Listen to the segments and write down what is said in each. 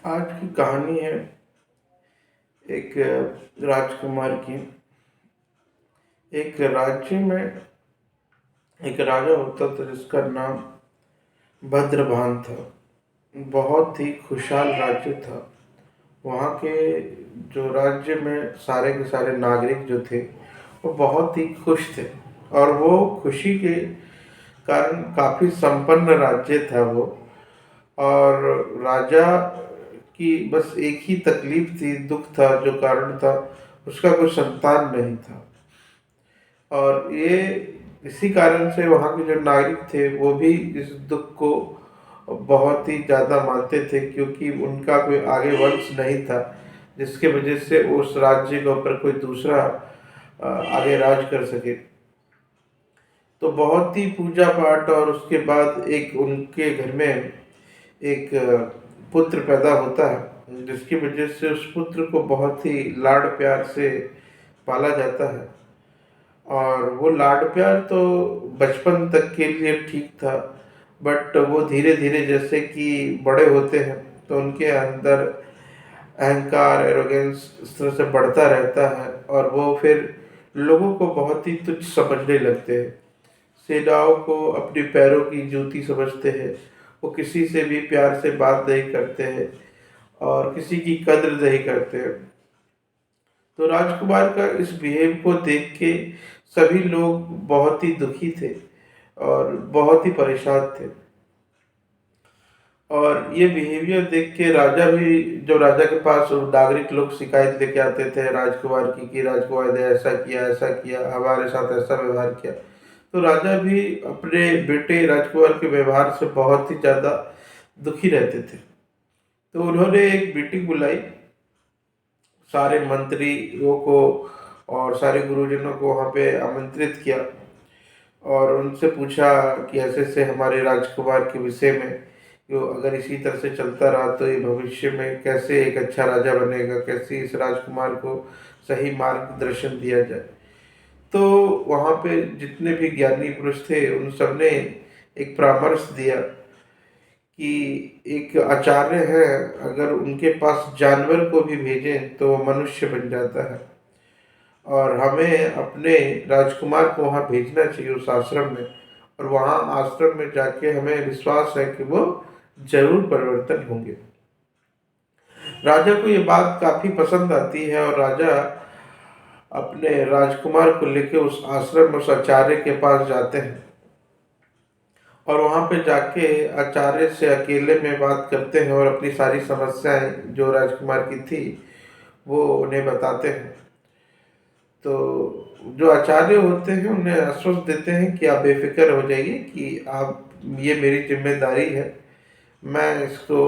आज की कहानी है एक राजकुमार की। एक राज्य में एक राजा होता था जिसका नाम भद्रभान था। बहुत ही खुशहाल राज्य था। वहाँ के जो राज्य में सारे के सारे नागरिक जो थे वो बहुत ही खुश थे, और वो खुशी के कारण काफ़ी संपन्न राज्य था वो। और राजा की बस एक ही तकलीफ थी, दुख था, जो कारण था उसका कोई संतान नहीं था। और ये इसी कारण से वहाँ के जो नागरिक थे वो भी इस दुख को बहुत ही ज़्यादा मानते थे, क्योंकि उनका कोई आगे वंश नहीं था जिसके वजह से उस राज्य के ऊपर कोई दूसरा आगे राज कर सके। तो बहुत ही पूजा पाठ और उसके बाद एक उनके घर में एक पुत्र पैदा होता है, जिसकी वजह से उस पुत्र को बहुत ही लाड प्यार से पाला जाता है। और वो लाड प्यार तो बचपन तक के लिए ठीक था, बट वो धीरे धीरे जैसे कि बड़े होते हैं तो उनके अंदर अहंकार, एरोगेंस इस तरह से बढ़ता रहता है, और वो फिर लोगों को बहुत ही तुच्छ समझने लगते हैं। सेनाओं को अपने पैरों की जूती समझते हैं। वो किसी से भी प्यार से बात नहीं करते हैं और किसी की कद्र नहीं करते हैं। तो राजकुमार का इस बिहेव को देख के सभी लोग बहुत ही दुखी थे और बहुत ही परेशान थे। और ये बिहेवियर देख के राजा भी, जो राजा के पास नागरिक लोग शिकायत लेके आते थे राजकुमार की कि राजकुमार ने ऐसा किया, हमारे साथ ऐसा व्यवहार किया, तो राजा भी अपने बेटे राजकुमार के व्यवहार से बहुत ही ज़्यादा दुखी रहते थे। तो उन्होंने एक मीटिंग बुलाई, सारे मंत्रियों को और सारे गुरुजनों को वहाँ पे आमंत्रित किया, और उनसे पूछा कि ऐसे ऐसे हमारे राजकुमार के विषय में, जो अगर इसी तरह से चलता रहा तो ये भविष्य में कैसे एक अच्छा राजा बनेगा, कैसे इस राजकुमार को सही मार्गदर्शन दिया जाए। तो वहाँ पे जितने भी ज्ञानी पुरुष थे उन सब ने एक परामर्श दिया कि एक आचार्य है, अगर उनके पास जानवर को भी भेजें तो वो मनुष्य बन जाता है, और हमें अपने राजकुमार को वहाँ भेजना चाहिए उस आश्रम में, और वहाँ आश्रम में जाके हमें विश्वास है कि वो जरूर परिवर्तन होंगे। राजा को ये बात काफी पसंद आती है, और राजा अपने राजकुमार को लेके उस आश्रम, उस आचार्य के पास जाते हैं, और वहाँ पे जाके आचार्य से अकेले में बात करते हैं और अपनी सारी समस्याएं जो राजकुमार की थी वो उन्हें बताते हैं। तो जो आचार्य होते हैं उन्हें आश्वस्त देते हैं कि आप बेफिक्र हो जाइए, कि आप, ये मेरी जिम्मेदारी है, मैं इसको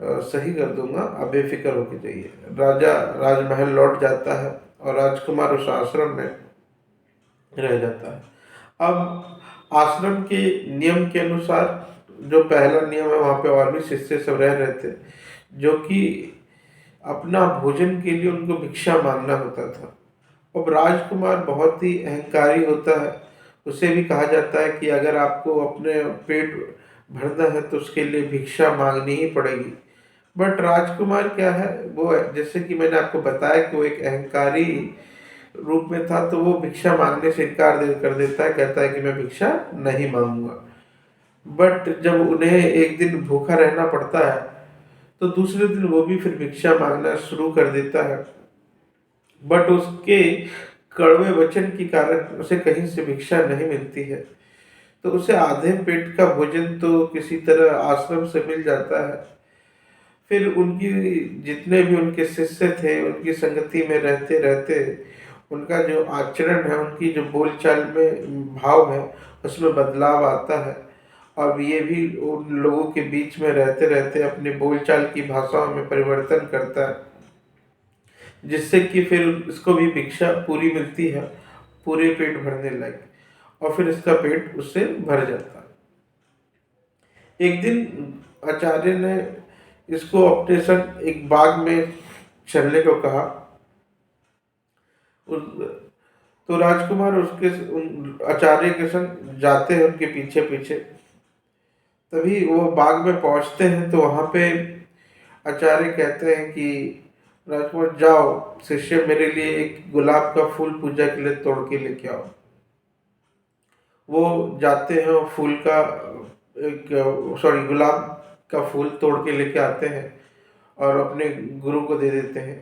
सही कर दूंगा, आप बेफिक्र होकर जाइए। राजा राजमहल लौट जाता है और राजकुमार उस आश्रम में रह जाता है। अब आश्रम के नियम के अनुसार, जो पहला नियम है, वहाँ पे और भी शिष्य सब रह रहे थे, जो कि अपना भोजन के लिए उनको भिक्षा मांगना होता था। अब राजकुमार बहुत ही अहंकारी होता है, उसे भी कहा जाता है कि अगर आपको अपने पेट भरना है तो उसके लिए भिक्षा मांगनी ही पड़ेगी। बट राजकुमार क्या है, वो जैसे कि मैंने आपको बताया कि वो एक अहंकारी रूप में था, तो वो भिक्षा मांगने से कर देता है, कहता है कि मैं भिक्षा नहीं मांगूंगा। बट जब उन्हें एक दिन भूखा रहना पड़ता है तो दूसरे दिन वो भी फिर भिक्षा मांगना शुरू कर देता है। बट उसके कड़वे वचन के कारण उसे कहीं से भिक्षा नहीं मिलती है, तो उसे आधे पेट का भोजन तो किसी तरह आश्रम से मिल जाता है। फिर उनकी, जितने भी उनके शिष्य थे, उनकी संगति में रहते रहते उनका जो आचरण है, उनकी जो बोलचाल में भाव है, उसमें बदलाव आता है। अब ये भी उन लोगों के बीच में रहते रहते अपने बोलचाल की भाषाओं में परिवर्तन करता है, जिससे कि फिर इसको भी भिक्षा पूरी मिलती है, पूरे पेट भरने लायक, और फिर इसका पेट उससे भर जाता है। एक दिन आचार्य ने इसको अपने संग एक बाग में चलने को कहा। तो राजकुमार उसके आचार्य के संग जाते हैं, उनके पीछे पीछे। तभी वो बाग में पहुंचते हैं तो वहां पे आचार्य कहते हैं कि राजकुमार जाओ, शिष्य मेरे लिए एक गुलाब का फूल पूजा के लिए तोड़ के लेके आओ। वो जाते हैं और फूल का एक सॉरी गुलाब का फूल तोड़ के लेके आते हैं और अपने गुरु को दे देते हैं।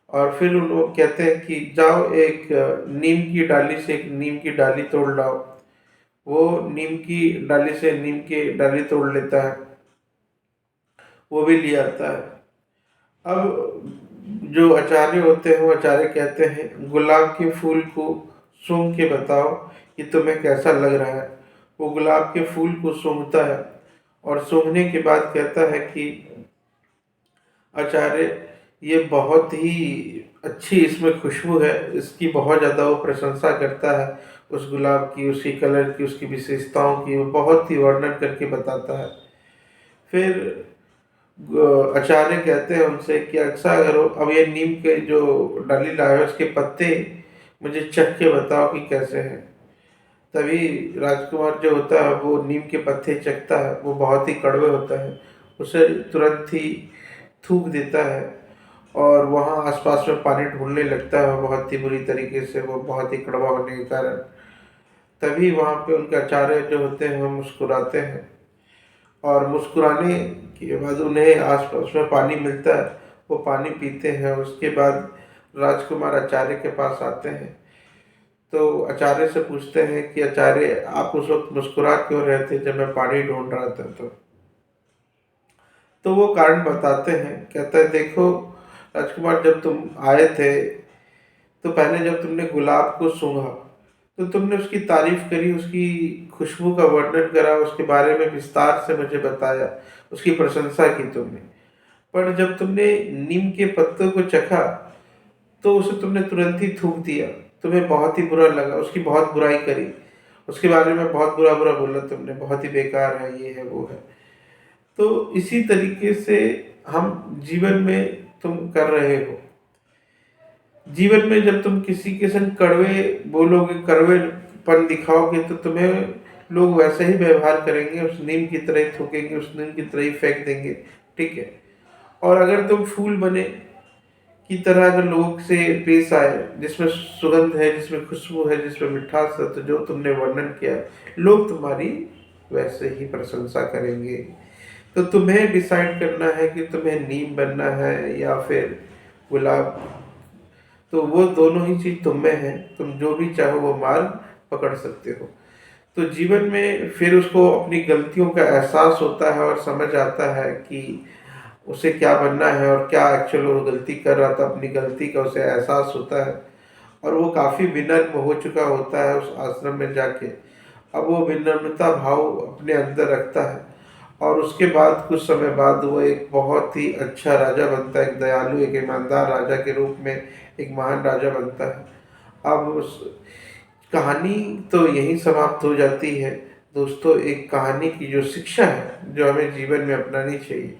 और फिर उन्होंने कहते हैं कि जाओ एक नीम की डाली से एक नीम की डाली तोड़ लाओ। वो नीम की डाली से नीम की डाली तोड़ लेता है, वो भी ले आता है। अब जो आचार्य होते हैं वो आचार्य कहते हैं गुलाब के फूल को सूंघ के बताओ कि तुम्हें कैसा लग रहा है। वो गुलाब के फूल को सूंघता है और सूंघने के बाद कहता है कि आचार्य ये बहुत ही अच्छी इसमें खुशबू है, इसकी बहुत ज़्यादा वो प्रशंसा करता है उस गुलाब की, उसकी कलर की, उसकी विशेषताओं की, वो बहुत ही वर्णन करके बताता है। फिर आचार्य कहते हैं उनसे कि अच्छा करो, अब ये नीम के जो डाली लाए हो उसके पत्ते मुझे चख के बताओ कि कैसे हैं। तभी राजकुमार जो होता है वो नीम के पत्ते चखता है, वो बहुत ही कड़वे होता है, उसे तुरंत ही थूक देता है और वहाँ आसपास में पानी ढूंढने लगता है बहुत ही बुरी तरीके से, वो बहुत ही कड़वा होने के कारण। तभी वहाँ पे उनके आचार्य जो होते हैं वो मुस्कुराते हैं और मुस्कुराने के बाद उन्हें आसपास में पानी मिलता है, वो पानी पीते हैं। उसके बाद राजकुमार आचार्य के पास आते हैं तो आचार्य से पूछते हैं कि आचार्य आप उस वक्त मुस्कुरा क्यों रहे थे जब मैं पानी ढूंढ रहा था। तो वो कारण बताते हैं, कहता है देखो राजकुमार, जब तुम आए थे तो पहले जब तुमने गुलाब को सूंघा तो तुमने उसकी तारीफ करी, उसकी खुशबू का वर्णन करा, उसके बारे में विस्तार से मुझे बताया, उसकी प्रशंसा की तुमने। पर जब तुमने नीम के पत्तों को चखा तो उसे तुमने तुरंत ही थूक दिया, तुम्हें बहुत ही बुरा लगा, उसकी बहुत बुराई करी, उसके बारे में बहुत बुरा बुरा बोला तुमने, बहुत ही बेकार है, ये है वो है। तो इसी तरीके से हम जीवन में तुम कर रहे हो। जीवन में जब तुम किसी के संग कड़वे बोलोगे, कड़वेपन दिखाओगे तो तुम्हें लोग वैसे ही व्यवहार करेंगे, उस नीम की तरह ही थूकेंगे, उस नीम की तरह ही फेंक देंगे। ठीक है। और अगर तुम फूल बने की तरह अगर लोगों से पेश आए, जिसमें सुगंध है, जिसमें खुशबू है, जिसमें मिठास है, तो जो तुमने वर्णन किया लोग तुम्हारी वैसे ही प्रशंसा करेंगे। तो तुम्हें डिसाइड करना है कि तुम्हें नीम बनना है या फिर गुलाब। तो वो दोनों ही चीज तुम में है, तुम जो भी चाहो वो मार्ग पकड़ सकते हो। तो जीवन में फिर उसको अपनी गलतियों का एहसास होता है और समझ आता है कि उसे क्या बनना है और क्या एक्चुअल वो गलती कर रहा था, अपनी गलती का उसे एहसास होता है और वो काफ़ी विनम्र हो चुका होता है उस आश्रम में जाके। अब वो विनम्रता भाव अपने अंदर रखता है और उसके बाद कुछ समय बाद वो एक बहुत ही अच्छा राजा बनता है, एक दयालु, एक ईमानदार राजा के रूप में एक महान राजा बनता है। अब उस कहानी तो यहीं समाप्त हो जाती है। दोस्तों, एक कहानी की जो शिक्षा है जो हमें जीवन में अपनानी चाहिए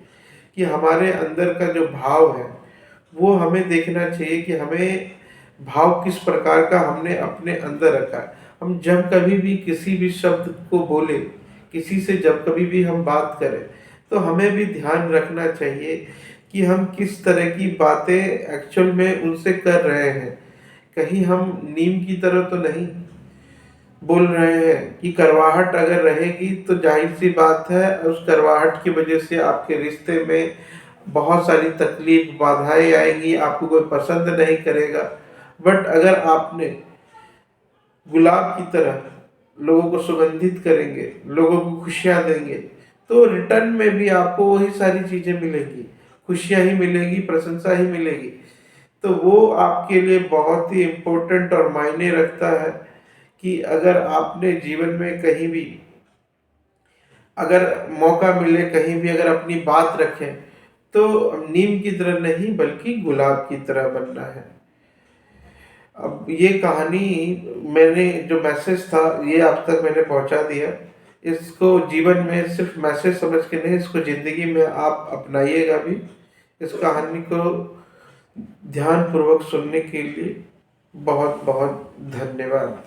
कि हमारे अंदर का जो भाव है वो हमें देखना चाहिए कि हमें भाव किस प्रकार का हमने अपने अंदर रखा है। हम जब कभी भी किसी भी शब्द को बोले, किसी से जब कभी भी हम बात करें तो हमें भी ध्यान रखना चाहिए कि हम किस तरह की बातें एक्चुअल में उनसे कर रहे हैं। कहीं हम नीम की तरह तो नहीं बोल रहे हैं कि करवाहट अगर रहेगी तो जाहिर सी बात है उस करवाहट की वजह से आपके रिश्ते में बहुत सारी तकलीफ बाधाएं आएंगी, आपको कोई पसंद नहीं करेगा। बट अगर आपने गुलाब की तरह लोगों को सुगंधित करेंगे, लोगों को खुशियां देंगे, तो रिटर्न में भी आपको वही सारी चीजें मिलेंगी, खुशियां ही मिलेगी, प्रशंसा ही मिलेगी। तो वो आपके लिए बहुत ही इम्पोर्टेंट और मायने रखता है कि अगर आपने जीवन में कहीं भी अगर मौका मिले, कहीं भी अगर अपनी बात रखें तो नीम की तरह नहीं बल्कि गुलाब की तरह बनना है। अब ये कहानी मैंने जो मैसेज था ये आप तक मैंने पहुंचा दिया। इसको जीवन में सिर्फ मैसेज समझ के नहीं, इसको जिंदगी में आप अपनाइएगा भी। इस कहानी को ध्यान पूर्वक सुनने के लिए बहुत बहुत धन्यवाद।